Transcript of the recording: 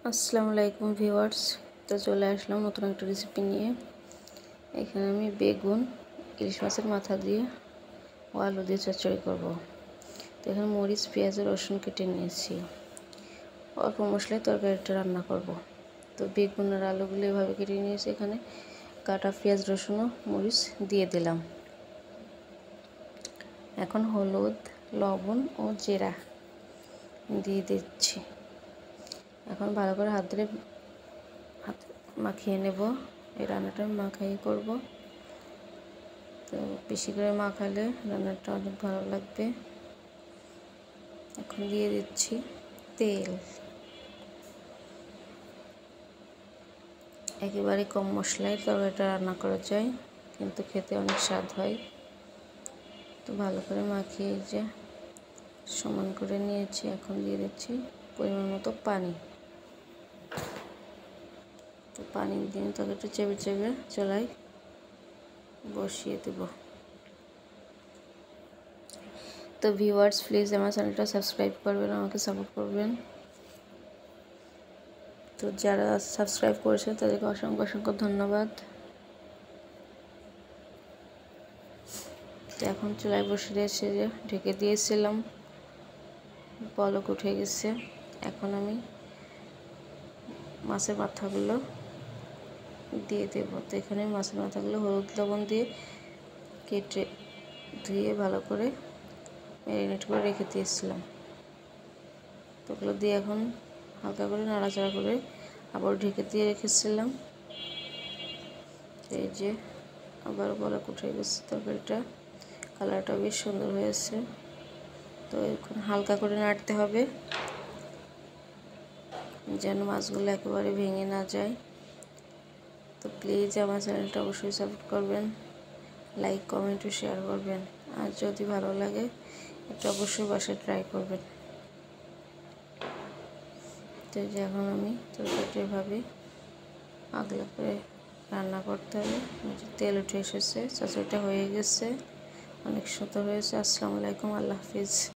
আসসালামু আলাইকুম ভিউয়ার্স। তো চলে আসলাম নতুন একটা রেসিপি নিয়ে। এখানে আমি বেগুন, ইলিশ মাছের মাথা দিয়ে ও আলু দিয়ে চচ্চড়ি করব। তো এখানে মরিচ, পেঁয়াজ, রসুন কেটে নিয়েছি। অল্প মশলায় তরকারিটা রান্না করব। তো বেগুন আর আলুগুলো এভাবে কেটে নিয়েছি। এখানে কাটা পেঁয়াজ, রসুন ও মরিচ দিয়ে দিলাম। এখন হলুদ, লবণ ও জিরা দিয়ে দিচ্ছি। এখন ভালো করে হাত মাখিয়ে নেব। এই রান্নাটা আমি মাখাই করব। তো বেশি করে মাখালে রান্নাটা অনেক ভালো লাগবে। এখন দিয়ে দিচ্ছি তেল। একেবারে কম মশলায় তরকারিটা রান্না করা যায়, কিন্তু খেতে অনেক স্বাদ হয়। তো ভালো করে মাখিয়ে যে সমান করে নিয়েছি। এখন দিয়ে দিচ্ছি পরিমাণ মতো পানি। তো পানি দিয়ে তরকারিটা চেপে চেপে চুলায় বসিয়ে দেব। তো ভিউয়ার্স, প্লিজ আমার চ্যানেলটা সাবস্ক্রাইব করবেন, আমাকে সাপোর্ট করবেন। তো যারা সাবস্ক্রাইব করেছেন তাদেরকে অসংখ্য অসংখ্য ধন্যবাদ। তো এখন চুলায় বসে দিয়েছি, যে ঢেকে দিয়েছিলাম, পলক উঠে গেছে। এখন আমি মাছের মাথাগুলো দিয়ে দেব। তো এখানে মাছের মাথাগুলো হলুদ লবণ দিয়ে কেটে ধুয়ে ভালো করে ম্যারিনেট করে রেখে দিয়েছিলাম। তো ওগুলো দিয়ে এখন হালকা করে নাড়াচাড়া করে আবার ঢেকে দিয়ে রেখেছিলাম। এই যে আবার পলক উঠে গেছে, তরকারিটা কালারটা বেশ সুন্দর হয়েছে। তো এখন হালকা করে নাড়তে হবে, যেন মাছগুলো একেবারে ভেঙে না যায়। তো প্লিজ আমার চ্যানেলটা অবশ্যই সাপোর্ট করবেন, লাইক, কমেন্ট ও শেয়ার করবেন। আর যদি ভালো লাগে এটা অবশ্যই বাসায় ট্রাই করবেন। তো যে এখন আমি তরকারিটা এভাবে আগলা করে রান্না করতে হবে। তেল উঠে এসেছে, চচ্চড়িটা হয়ে গেছে, অনেক সুন্দর হয়েছে। আসসালামু আলাইকুম, আল্লাহ হাফিজ।